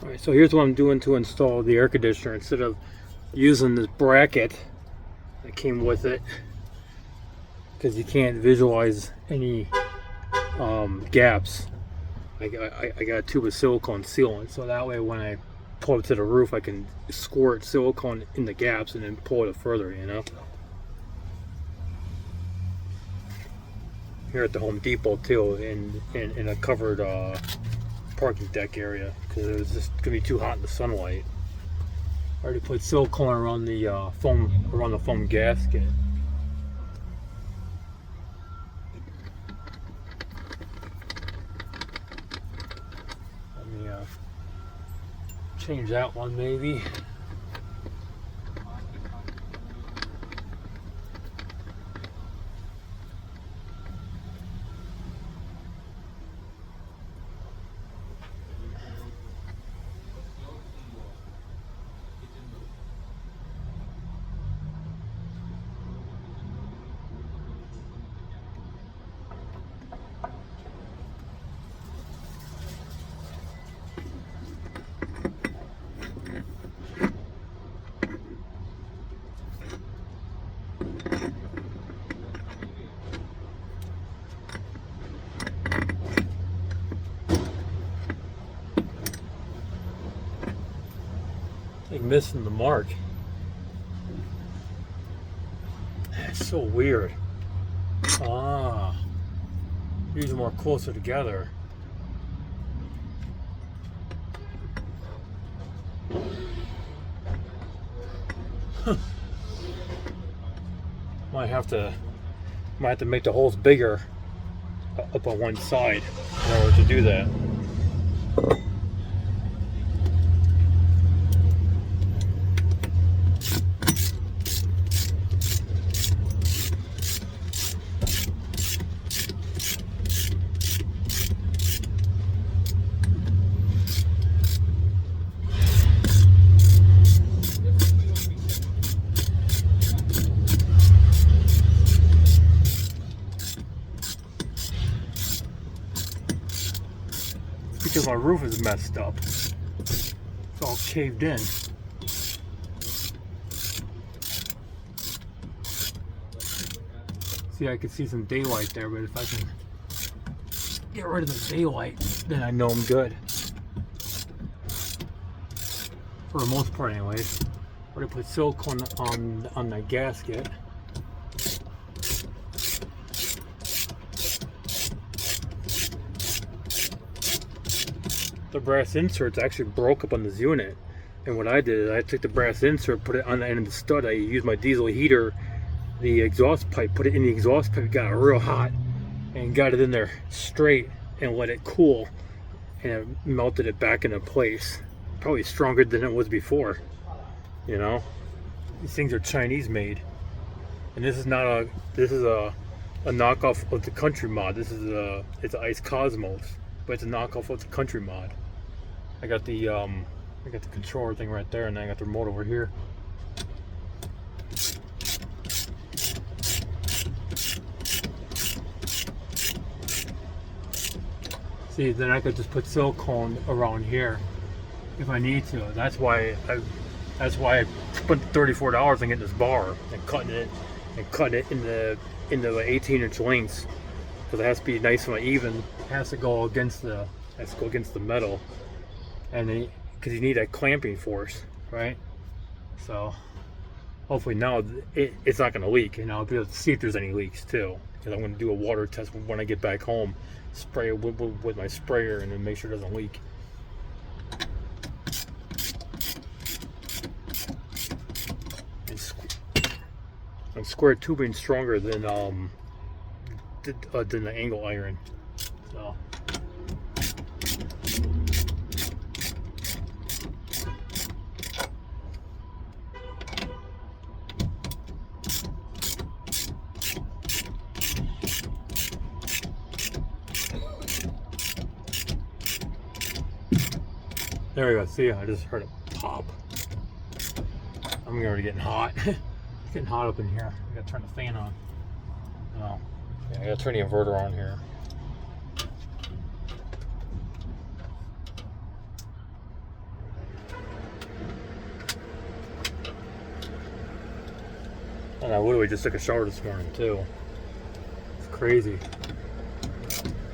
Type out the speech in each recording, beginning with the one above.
Alright, so here's what I'm doing to install the air conditioner. Instead of using this bracket that came with it, because you can't visualize any gaps, I got a tube of silicone sealant, so that way when I pull it to the roof I can squirt silicone in the gaps and then pull it further, you know. Here at the Home Depot too, in a covered parking deck area, because it was just gonna be too hot in the sunlight. I already put silicone around the foam gasket. Let me change that one maybe. Like missing the mark. That's so weird. Ah, these are more closer together. Huh. Might have to make the holes bigger up on one side in order to do that. Because my roof is messed up. It's all caved in. See, I could see some daylight there, but if I can get rid of the daylight, then I know I'm good. For the most part anyways. I'm going to put silicone on the gasket. The brass inserts actually broke up on this unit, and what I did is I took the brass insert, put it on the end of the stud. I used my diesel heater, the exhaust pipe, put it in the exhaust pipe, got it real hot, and got it in there straight and let it cool, and it melted it back into place. Probably stronger than it was before. You know, these things are Chinese made, and this is not a knockoff of the Country Mod. This is it's Ice Cosmos, but it's a knockoff of the Country Mod. I got the controller thing right there, and I got the remote over here. See, then I could just put silicone around here if I need to. That's why I spent $34 on getting this bar and cutting it into 18-inch lengths, because it has to be nice and even. It has to go against the metal, and then because you need that clamping force, right? So hopefully now it's not going to leak, and I'll be able to see if there's any leaks too. Because I'm going to do a water test when I get back home, spray it with my sprayer, and then make sure it doesn't leak. And square tubing stronger than the angle iron. So. There we go. See, I just heard it pop. I'm already getting hot. It's getting hot up in here. I gotta turn the fan on. Oh, yeah, I gotta turn the inverter on here. And I literally just took a shower this morning too. It's crazy.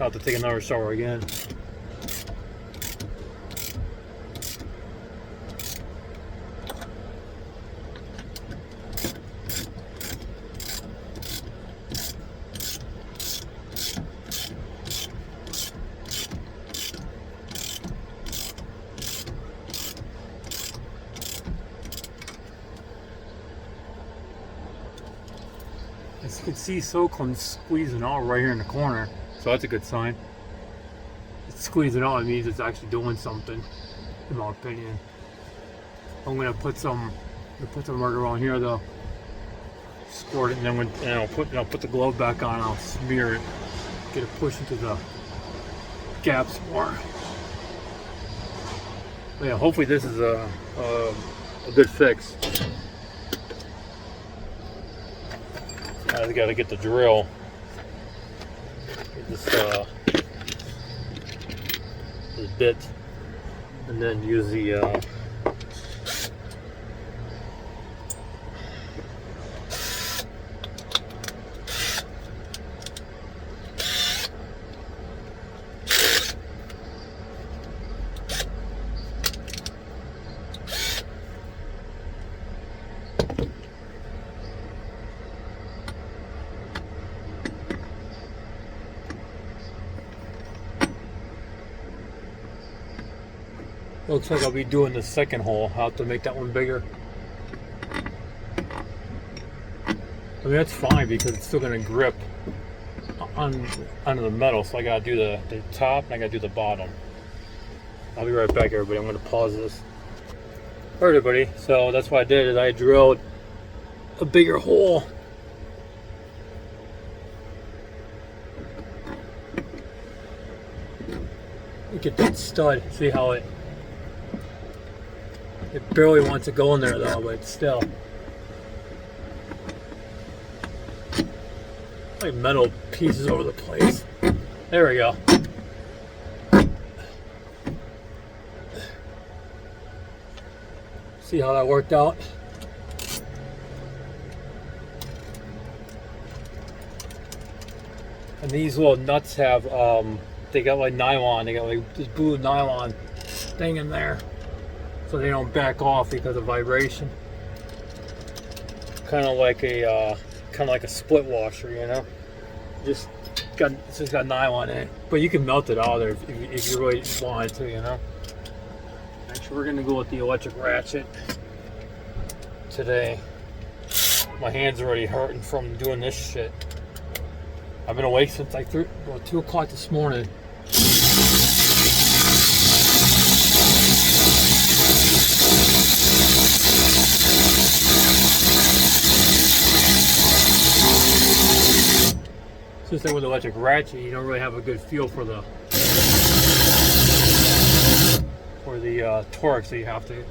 I'll have to take another shower again. As you can see, silicone squeezing out right here in the corner, so that's a good sign. It's squeezing out, it means it's actually doing something, in my opinion. I'm gonna put some right around here though. Squirt it, and then I'll put the glove back on. And I'll smear it, get it pushed into the gaps more. But yeah, hopefully this is a good fix. I just gotta get the drill. Get this bit, and then use the looks like I'll be doing the second hole. I'll have to make that one bigger. I mean, that's fine because it's still going to grip onto the metal. So I got to do the top and I got to do the bottom. I'll be right back, everybody. I'm going to pause this. Alright, everybody. So that's what I did. Is I drilled a bigger hole. Look at that stud. See how it barely wants to go in there though, but still. Like metal pieces over the place. There we go. See how that worked out? And these little nuts have, they got like nylon, they got like this blue nylon thing in there. So they don't back off because of vibration. Kind of like a split washer, you know. It's just got nylon in it, but you can melt it out there if you really wanted to, you know. Actually, we're gonna go with the electric ratchet today. My hands are already hurting from doing this shit. I've been awake since like 2 o'clock this morning. Just like with the electric ratchet, you don't really have a good feel for the torque, so you have to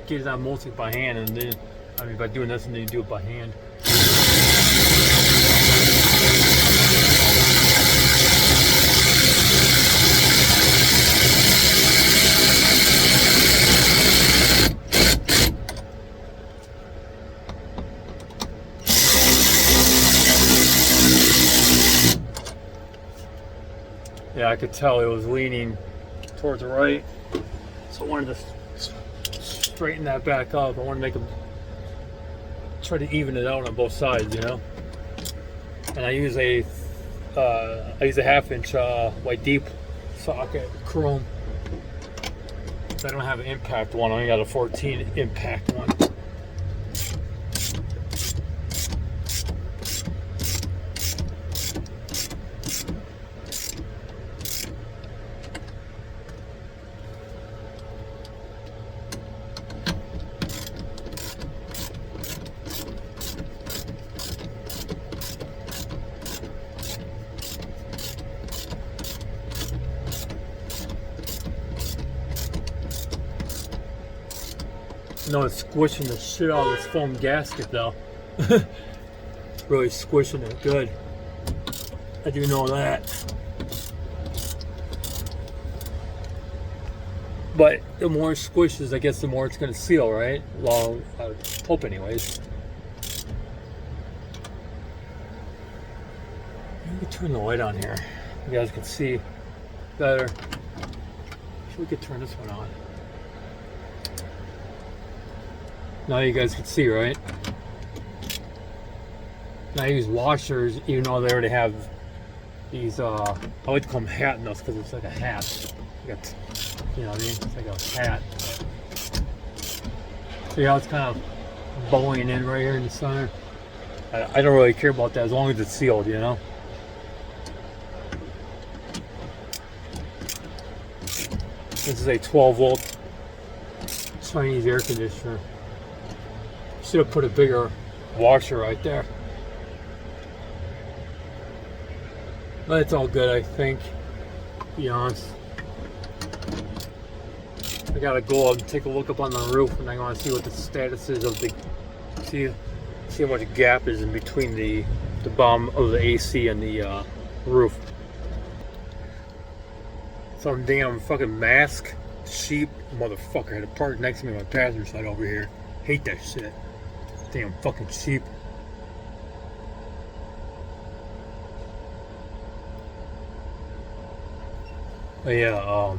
get it out mostly by hand, and then by doing this, and then you do it by hand. Yeah, I could tell it was leaning towards the right, so I wanted to straighten that back up. I want to try to even it out on both sides, you know. And I use a 1/2 inch like deep socket chrome. So I don't have an impact one. I only got a 14 impact one. No, it's squishing the shit out of this foam gasket though. Really squishing it good. I do know that. But the more it squishes, I guess the more it's going to seal, right? Well, I would hope anyways. Turn the light on here. You guys can see better. We could turn this one on. Now you guys can see, right? Now I use washers, even though they already have these, I like to call them hat nuts because it's like a hat. Like a, you know what I mean? It's like a hat. See how it's kind of bowing in right here in the center? I don't really care about that as long as it's sealed, you know? This is a 12 volt Chinese air conditioner. Should have put a bigger washer right there. But it's all good, I think, to be honest. I gotta go up and take a look up on the roof, and I want to see what the status is of the, see how much gap is in between the bottom of the AC and the roof. Some damn fucking mask sheep motherfucker had to park next to me on my passenger side over here. Hate that shit. Damn fucking sheep. But yeah,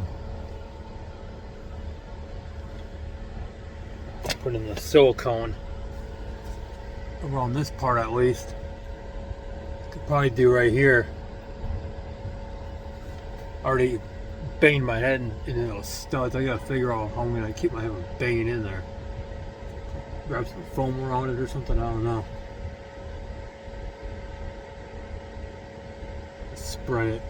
put in the silicone around this part at least. Could probably do right here. Already banged my head into those studs. I gotta figure out how I'm gonna keep my head from banging in there. Grab some foam around it or something, I don't know. Spread it.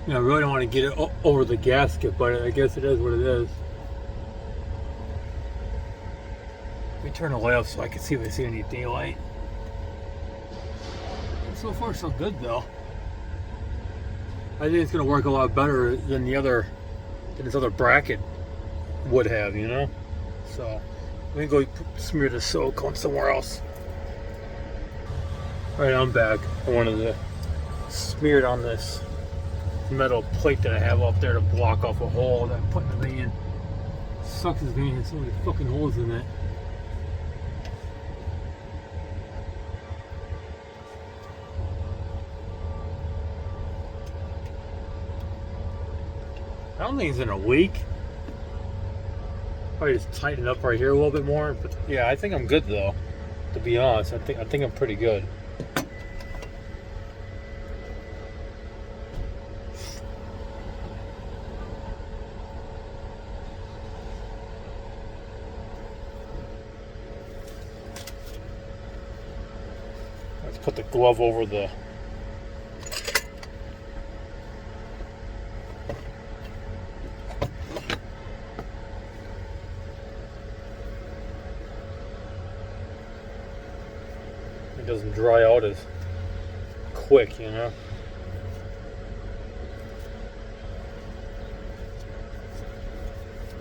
You know, I really don't want to get it over the gasket, but I guess it is what it is. Let me turn the light off so I can see if I see any daylight. So far, so good though. I think it's gonna work a lot better than this other bracket would have, you know. So let me go smear the silicone somewhere else. All right, I'm back. I wanted to smear it on this metal plate that I have up there to block off a hole that I put in the van. Sucks this van has so many fucking holes in it. I don't think it's in a leak. Probably just tighten it up right here a little bit more. But yeah, I think I'm good though. To be honest, I think I'm pretty good. Let's put the glove over the it doesn't dry out as quick, you know.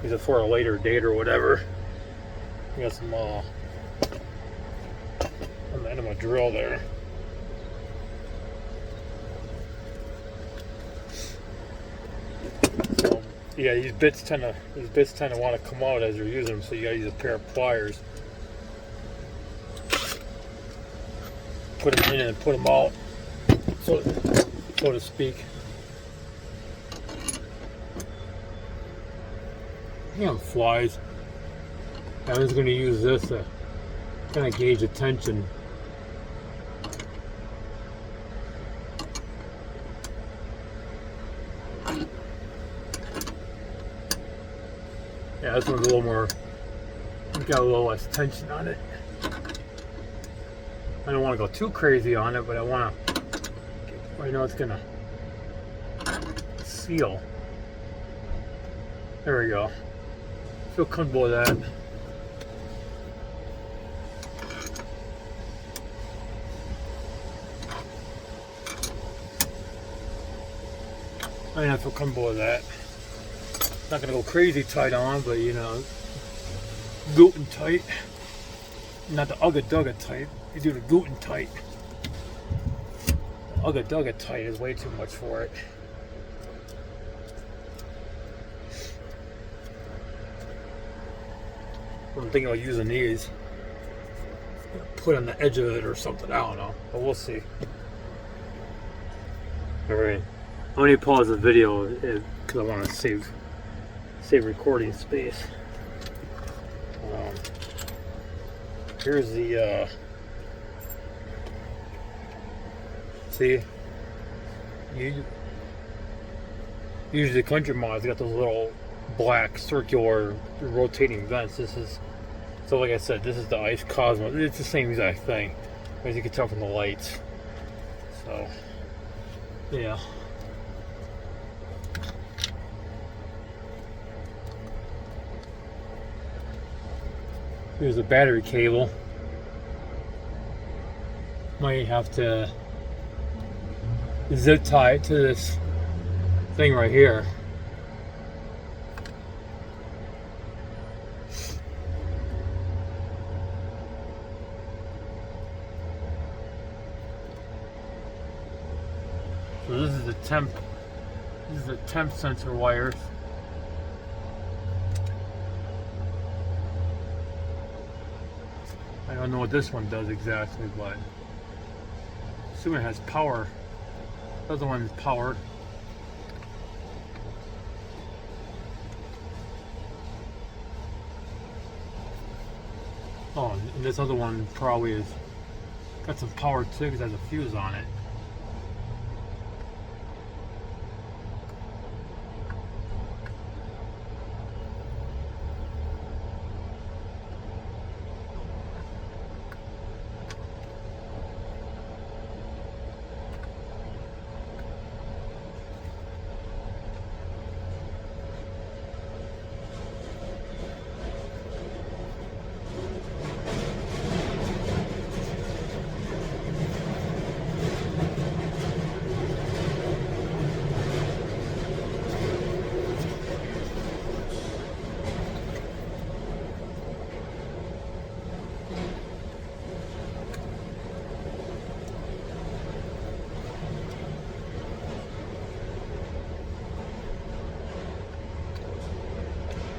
Use it for a later date or whatever. We got some on the end of my drill there. So yeah, these bits tend to want to come out as you're using them, so you gotta use a pair of pliers. Put them in and put them out, so to speak. Damn flies. I was going to use this to kind of gauge the tension. Yeah, this one's a little more, got a little less tension on it. I don't want to go too crazy on it, but I want to know it's gonna seal. There we go. Feel comfortable with that. I feel comfortable with that. Not gonna go crazy tight on, but you know, gluten tight. Not the Ugga Dugga type. You do the gluten tight. The Ugga Dugga tight is way too much for it. I'm thinking about using these. Put on the edge of it or something. I don't know, but we'll see. All right, I'm gonna pause the video because I want to save recording space. Here's the see. Usually the country mods got those little black circular rotating vents. This is, so like I said, this is the ice cosmos. It's the same exact thing, as you can tell from the lights. So yeah. Here's a battery cable. Might have to zip tie it to this thing right here. So this is the temp. This is the temp sensor wires. I don't know what this one does exactly, but assuming it has power. The other one is powered. Oh, and this other one probably is got some power too because it has a fuse on it.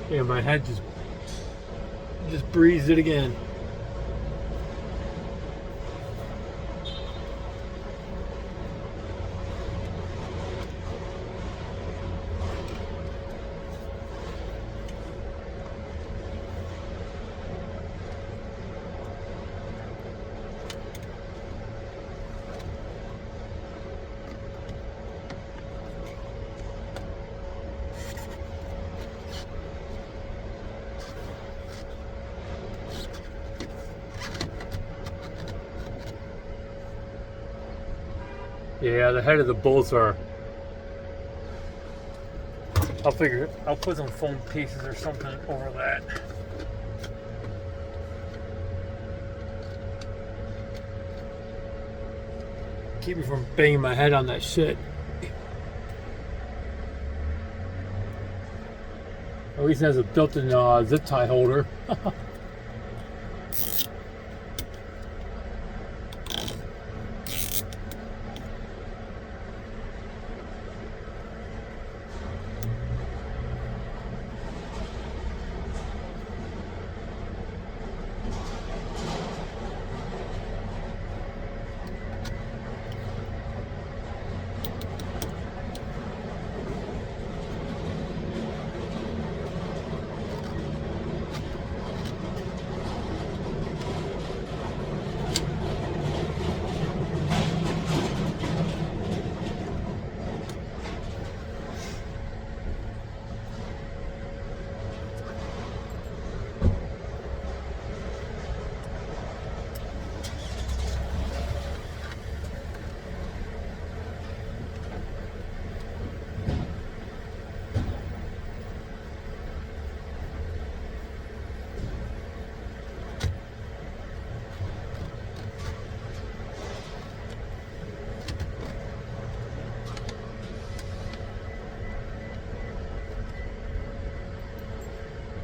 Yeah, my head just breezed it again. Yeah, the head of the bolts are. I'll put some foam pieces or something over that. Keep me from banging my head on that shit. At least it has a built-in zip tie holder.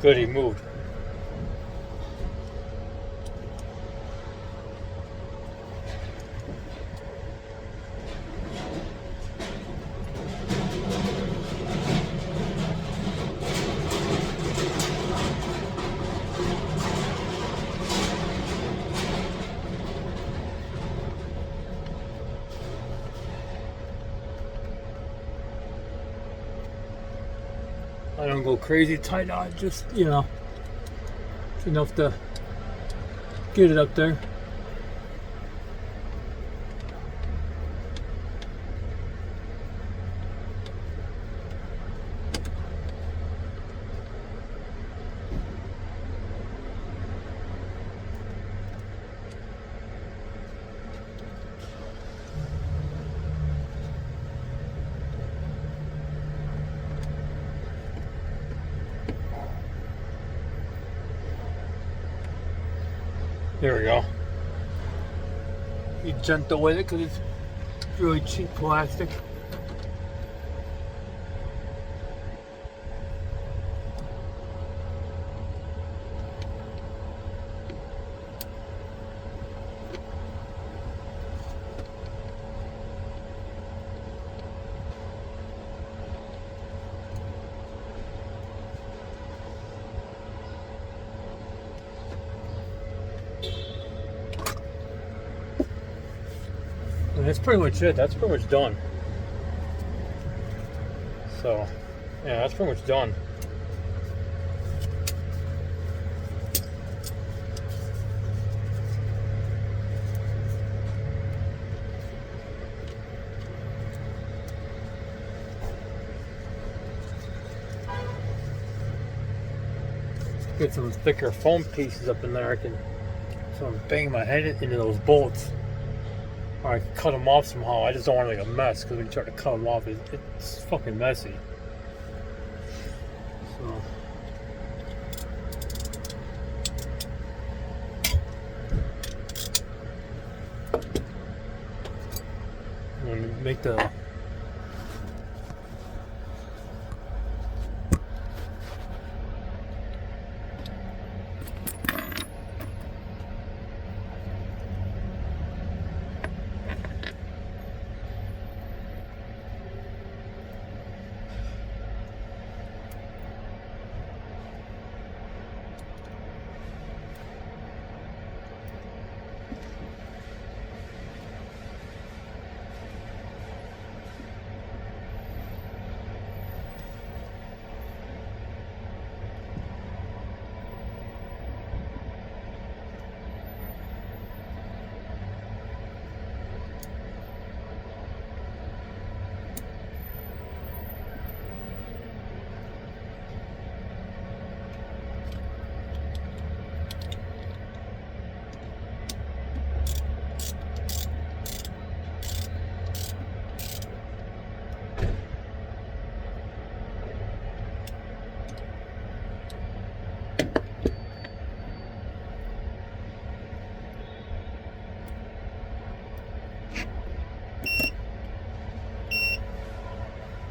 Good, he moved. I don't go crazy tight on, just, you know, it's enough to get it up there. There we go. Be gentle with it because it's really cheap plastic. And that's pretty much it. That's pretty much done. So, yeah, that's pretty much done. Get some thicker foam pieces up in there. So I'm banging my head into those bolts. Or I can cut them off somehow. I just don't want to make a mess because when you try to cut them off, it's fucking messy. So. I'm going to make the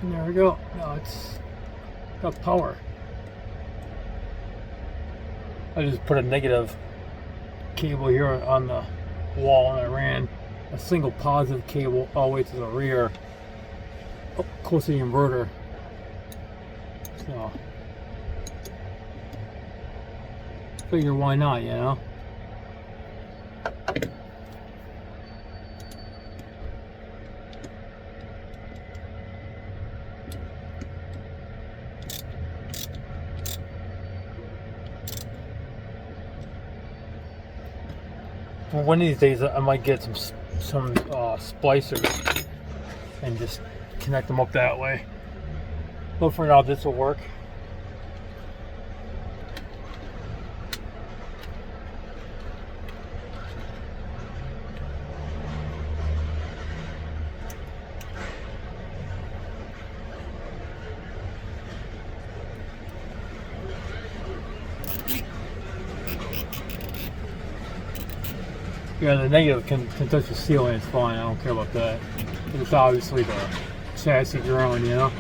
and there we go. Now it's got power. I just put a negative cable here on the wall and I ran a single positive cable all the way to the rear, up close to the inverter. So, figure why not, you know? One of these days I might get some splicers and just connect them up that way. But for now this will work. Yeah, the negative can touch the ceiling, it's fine, I don't care about that. It's obviously the chassis growing, you know?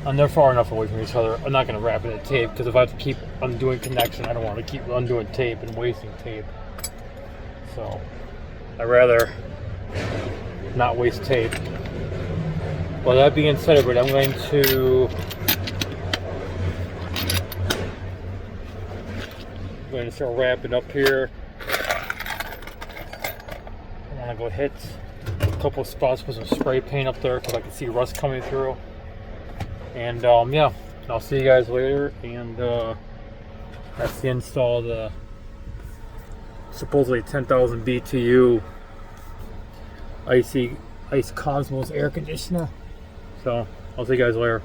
And they're far enough away from each other. I'm not going to wrap it in tape, because if I have to keep undoing connection, I don't want to keep undoing tape and wasting tape. So, I'd rather not waste tape. Well, that being said, everybody, I'm going to start wrapping up here. I'm going to go hit a couple of spots, put some spray paint up there because I can see rust coming through. And yeah, I'll see you guys later, and that's the install of the supposedly 10,000 BTU ice cosmos air conditioner. So I'll see you guys later.